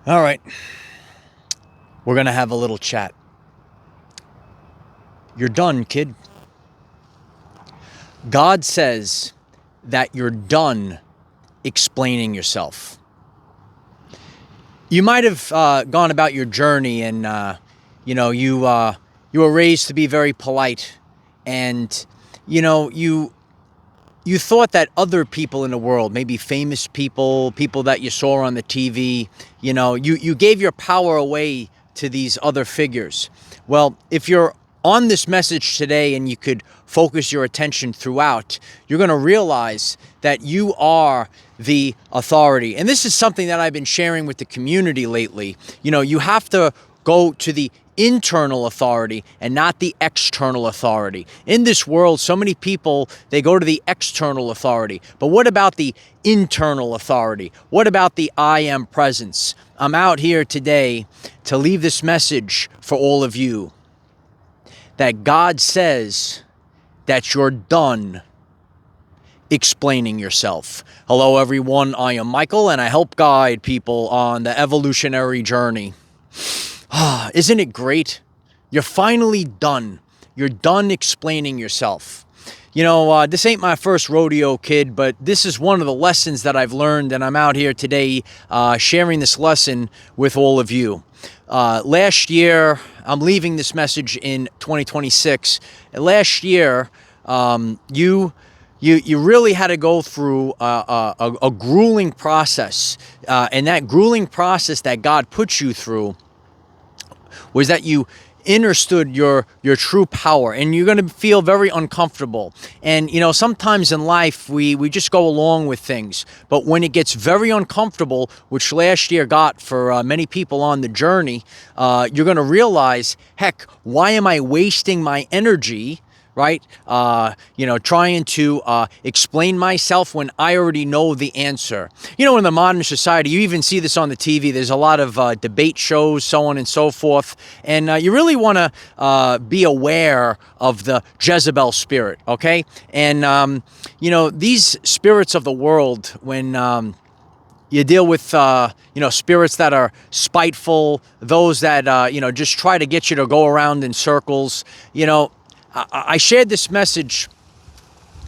All right. We're going to have a little chat. You're done, kid. God says that you're done explaining yourself. You might have gone about your journey and, you were raised to be very polite. And, you thought that other people in the world, maybe famous people, people that you saw on the TV, you gave your power away to these other figures. Well, if you're on this message today and you could focus your attention throughout, you're going to realize that you are the authority. And this is something that I've been sharing with the community lately. You have to go to the internal authority and not the external authority. In this world, so many people, they go to the external authority. But what about the internal authority? What about the I am presence? I'm out here today to leave this message for all of you, that God says that you're done explaining yourself. Hello, everyone. I am Michael, and I help guide people on the evolutionary journey. Isn't it great? You're finally done. You're done explaining yourself. This ain't my first rodeo, kid, but this is one of the lessons that I've learned, and I'm out here today sharing this lesson with all of you. Last year, I'm leaving this message in 2026. Last year, you really had to go through a grueling process, and that grueling process that God put you through was that you understood your true power, and you're going to feel very uncomfortable. And sometimes in life we just go along with things, but when it gets very uncomfortable, which last year got for many people on the journey, you're going to realize, heck, why am I wasting my energy, right? Trying to explain myself when I already know the answer. In the modern society, you even see this on the TV. There's a lot of debate shows, so on and so forth. And you really want to be aware of the Jezebel spirit, okay? And, these spirits of the world, when you deal with, spirits that are spiteful, those that, just try to get you to go around in circles, I shared this message,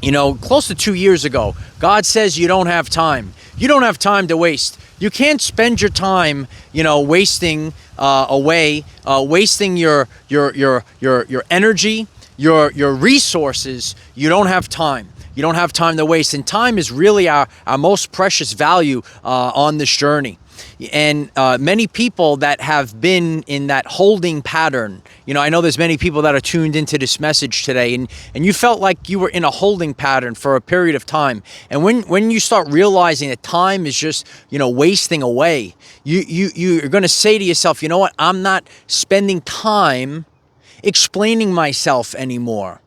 close to 2 years ago. God says you don't have time. You don't have time to waste. You can't spend your time, wasting away, wasting your energy, your resources. You don't have time. You don't have time to waste. And time is really our most precious value on this journey. And many people that have been in that holding pattern, I know there's many people that are tuned into this message today, and you felt like you were in a holding pattern for a period of time. And when you start realizing that time is just, wasting away, you're going to say to yourself, you know what, I'm not spending time explaining myself anymore.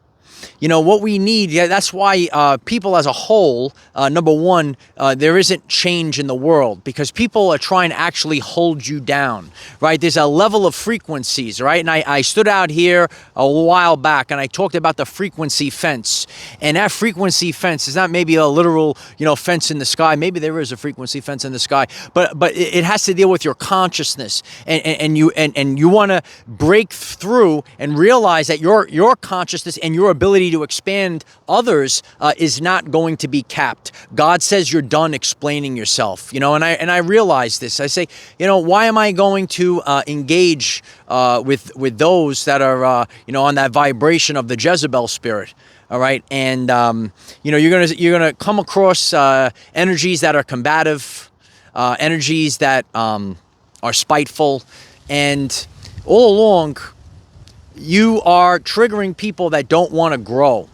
What we need, that's why people as a whole, number one, there isn't change in the world because people are trying to actually hold you down, right? There's a level of frequencies, right? And I stood out here a while back and I talked about the frequency fence. And that frequency fence is not maybe a literal, fence in the sky. Maybe there is a frequency fence in the sky, but it has to deal with your consciousness. And you want to break through and realize that your consciousness and your ability to expand others is not going to be capped. God says you're done explaining yourself, and I realize this. I say, why am I going to engage with those that are on that vibration of the Jezebel spirit? All right, and you're gonna come across energies that are combative, energies that are spiteful, and all along, you are triggering people that don't want to grow.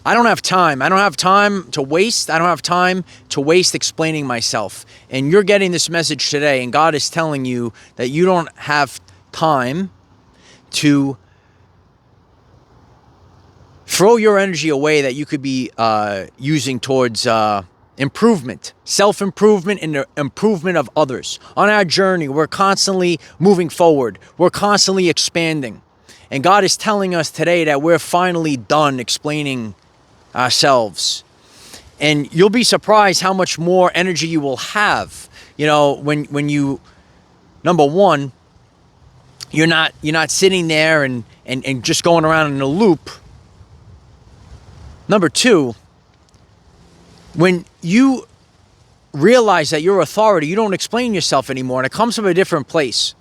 I don't have time. I don't have time to waste. I don't have time to waste explaining myself. And you're getting this message today, and God is telling you that you don't have time to throw your energy away that you could be using towards improvement, self-improvement, and the improvement of others. On our journey, we're constantly moving forward. We're constantly expanding. And God is telling us today that we're finally done explaining ourselves. And you'll be surprised how much more energy you will have, when you Number one, you're not sitting there and just going around in a loop. Number two, when you realize that you're authority, you don't explain yourself anymore, and it comes from a different place.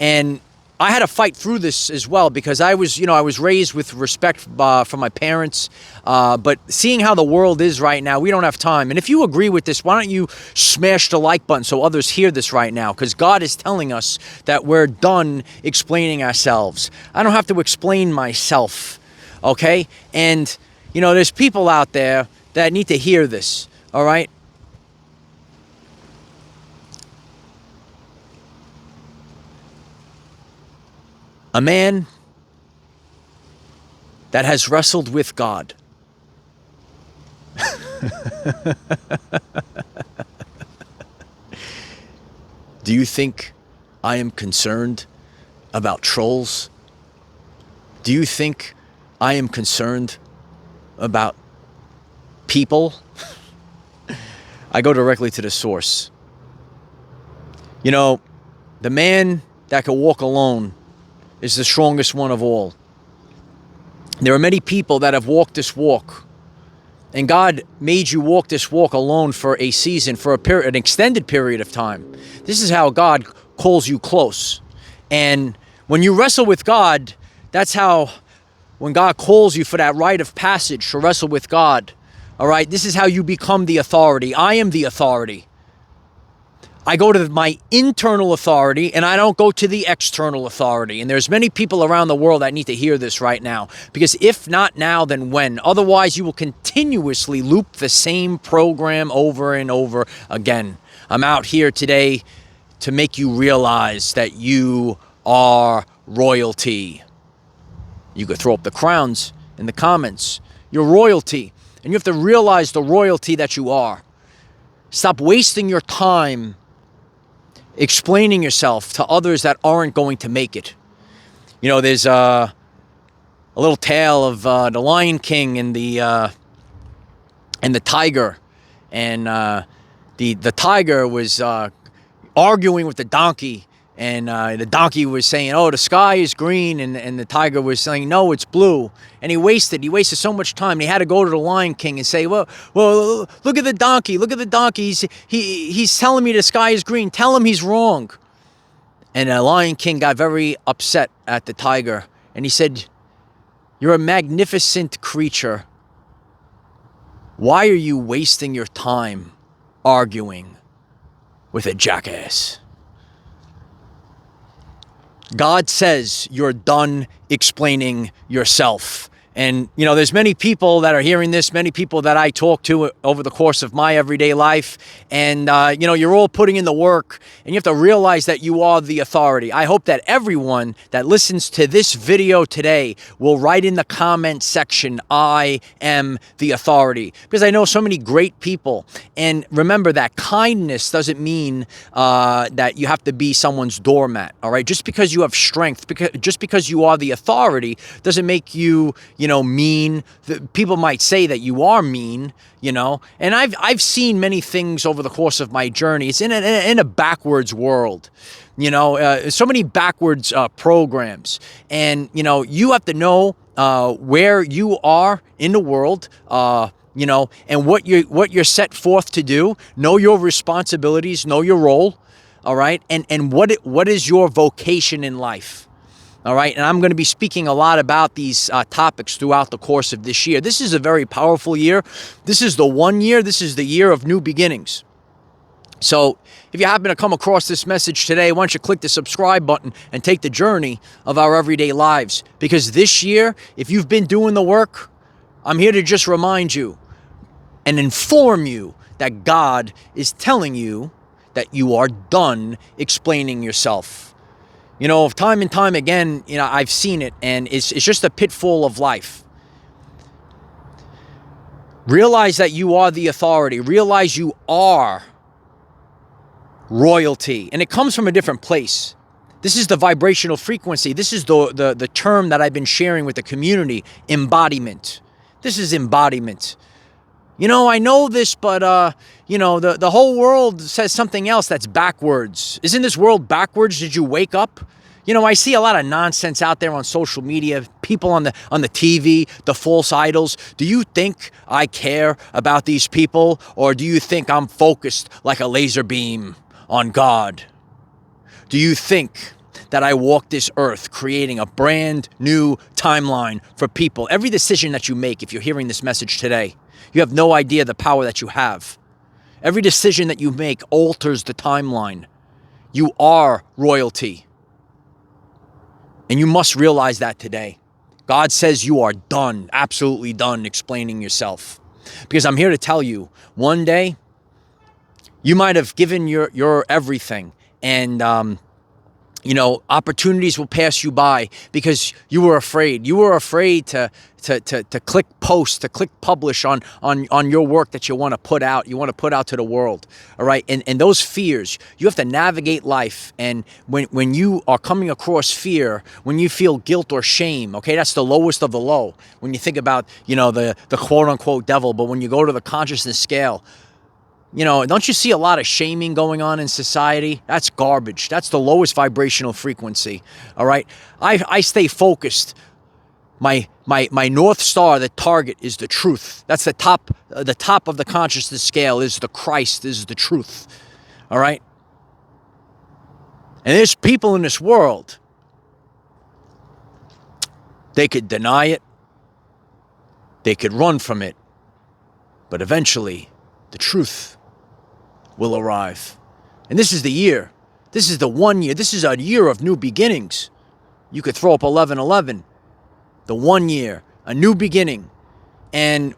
And I had to fight through this as well, because I was raised with respect from my parents, but seeing how the world is right now, we don't have time. And if you agree with this, why don't you smash the like button so others hear this right now? Because God is telling us that we're done explaining ourselves. I don't have to explain myself, okay? And, there's people out there that need to hear this, all right? A man that has wrestled with God. Do you think I am concerned about trolls? Do you think I am concerned about people? I go directly to the source. The man that can walk alone is the strongest one of all. There are many people that have walked this walk, and God made you walk this walk alone for a season, for an extended period of time. This is how God calls you close. And when you wrestle with God, that's how, when God calls you for that rite of passage to wrestle with God, all right, this is how you become the authority. I am the authority. I go to my internal authority, and I don't go to the external authority. And there's many people around the world that need to hear this right now, because if not now, then when? Otherwise, you will continuously loop the same program over and over again. I'm out here today to make you realize that you are royalty. You could throw up the crowns in the comments. You're royalty, and you have to realize the royalty that you are. Stop wasting your time explaining yourself to others that aren't going to make it. There's a little tale of the Lion King and the tiger, and the tiger was arguing with the donkey, and the donkey was saying, "Oh, the sky is green," and the tiger was saying, "No, it's blue." And he wasted so much time. And he had to go to the Lion King and say, well, look at the donkey. Look at the donkey. He's telling me the sky is green. Tell him he's wrong. And the Lion King got very upset at the tiger. And he said, "You're a magnificent creature. Why are you wasting your time arguing with a jackass?" God says you're done explaining yourself. And, there's many people that are hearing this, many people that I talk to over the course of my everyday life. And, you're all putting in the work, and you have to realize that you are the authority. I hope that everyone that listens to this video today will write in the comment section, "I am the authority." Because I know so many great people. And remember that kindness doesn't mean that you have to be someone's doormat, all right? Just because you have strength, just because you are the authority, doesn't make you, mean. People might say that you are mean, and I've seen many things over the course of my journey. It's in a backwards world, so many backwards programs, and you have to know where you are in the world, and what you're set forth to do. Know your responsibilities, know your role, all right, and what is your vocation in life. All right, and I'm going to be speaking a lot about these topics throughout the course of this year. This is a very powerful year. This is the one year. This is the year of new beginnings. So if you happen to come across this message today, why don't you click the subscribe button and take the journey of our everyday lives? Because this year, if you've been doing the work, I'm here to just remind you and inform you that God is telling you that you are done explaining yourself. Time and time again, I've seen it, and it's just a pitfall of life. Realize that you are the authority. Realize you are royalty, and it comes from a different place. This is the vibrational frequency. This is the term that I've been sharing with the community, embodiment. This is embodiment. I know this, but, the whole world says something else that's backwards. Isn't this world backwards? Did you wake up? I see a lot of nonsense out there on social media, people on the TV, the false idols. Do you think I care about these people, or do you think I'm focused like a laser beam on God? Do you think that I walk this earth creating a brand new timeline for people? Every decision that you make, if you're hearing this message today, you have no idea the power that you have. Every decision that you make alters the timeline. You are royalty. And you must realize that today. God says you are done, absolutely done explaining yourself. Because I'm here to tell you, one day, you might have given your everything, and opportunities will pass you by because you were afraid. You were afraid to click post, to click publish on your work that you want to put out. You want to put out to the world. All right. And those fears, you have to navigate life. And when you are coming across fear, when you feel guilt or shame, okay, that's the lowest of the low. When you think about, the quote unquote devil, but when you go to the consciousness scale, don't you see a lot of shaming going on in society? That's garbage. That's the lowest vibrational frequency. All right. I stay focused. My North Star, the target, is the truth. That's the top of the consciousness scale is the Christ, is the truth. All right. And there's people in this world. They could deny it. They could run from it. But eventually, the truth will arrive. And this is the year. This is the 1 year. This is a year of new beginnings. You could throw up 1111. The 1 year, a new beginning. And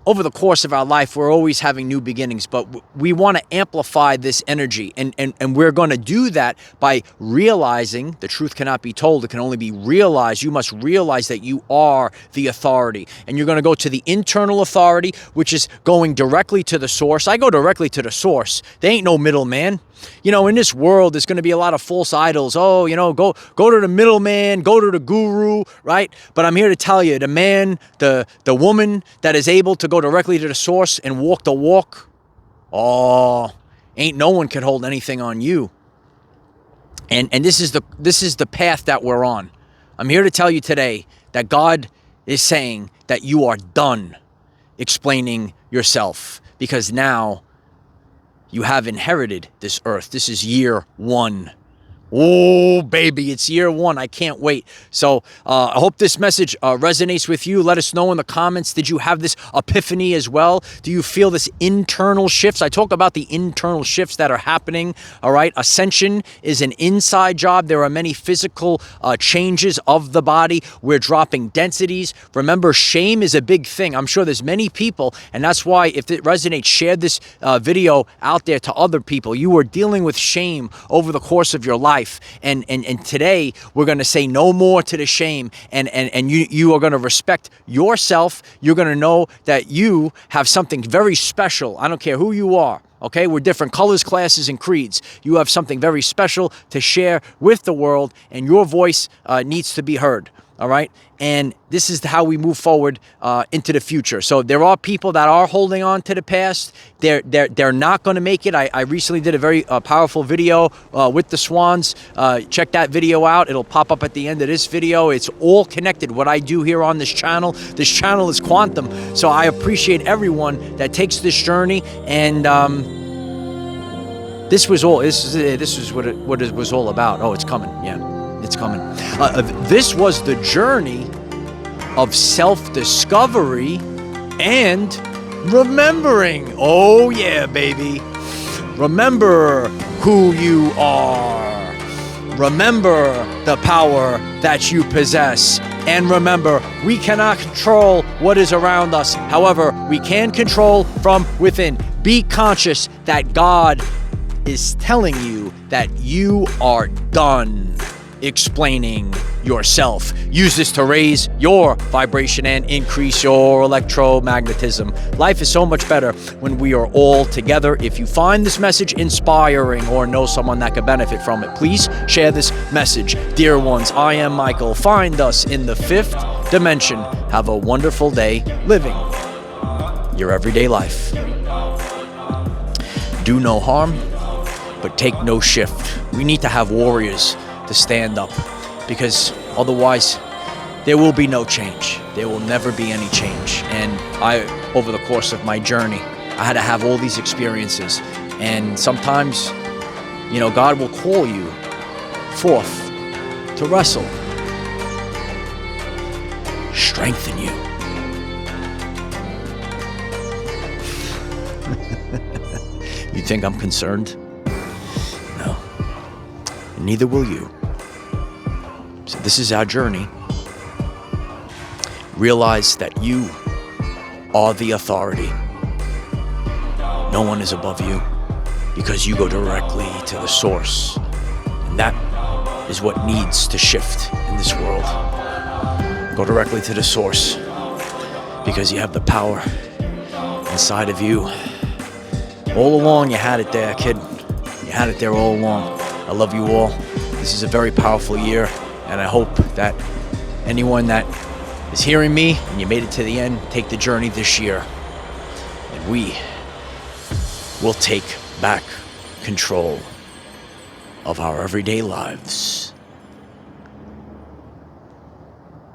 over the course of our life, we're always having new beginnings, but we want to amplify this energy. And we're going to do that by realizing the truth cannot be told. It can only be realized. You must realize that you are the authority. And you're going to go to the internal authority, which is going directly to the source. I go directly to the source. There ain't no middleman. In this world, there's going to be a lot of false idols. Oh, go to the middleman, go to the guru, right? But I'm here to tell you, the man, the woman that is able to go directly to the source and walk the walk, ain't no one can hold anything on you. And this is the path that we're on. I'm here to tell you today that God is saying that you are done explaining yourself, because now you have inherited this earth. This is year 1. Oh, baby, it's year 1. I can't wait. So I hope this message resonates with you. Let us know in the comments. Did you have this epiphany as well? Do you feel this internal shifts? I talk about the internal shifts that are happening. All right. Ascension is an inside job. There are many physical changes of the body. We're dropping densities. Remember, shame is a big thing. I'm sure there's many people, and that's why if it resonates, share this video out there to other people. You are dealing with shame over the course of your life. And today we're going to say no more to the shame, and you are going to respect yourself. You're going to know that you have something very special. I don't care who you are. Okay, we're different colors, classes, and creeds. You have something very special to share with the world, and your voice needs to be heard. All right. And this is how we move forward into the future. So there are people that are holding on to the past. They're not going to make it. I recently did a very powerful video with the swans. Check that video out. It'll pop up at the end of this video. It's all connected. What I do here on this channel is quantum. So I appreciate everyone that takes this journey. And this is what it was all about. Oh, it's coming. Yeah. It's coming. This was the journey of self-discovery and remembering. Oh, yeah, baby. Remember who you are. Remember the power that you possess. And remember, we cannot control what is around us. However, we can control from within. Be conscious that God is telling you that you are done explaining yourself. Use this to raise your vibration and increase your electromagnetism. Life is so much better when we are all together. If you find this message inspiring or know someone that could benefit from it, please share this message. Dear ones, I am Michael. Find us in the 5th dimension. Have a wonderful day living. your everyday life. Do no harm, but take no shift. We need to have warriors to stand up, because otherwise there will be no change. There will never be any change. And over the course of my journey, I had to have all these experiences. And sometimes, God will call you forth to wrestle, strengthen you. You think I'm concerned? No. And neither will you. So this is our journey. Realize that you are the authority. No one is above you, because you go directly to the source. And that is what needs to shift in this world. Go directly to the source, because you have the power inside of you. All along, you had it there, kid. You had it there all along. I love you all. This is a very powerful year, and I hope that anyone that is hearing me and you made it to the end, take the journey this year, and we will take back control of our everyday lives.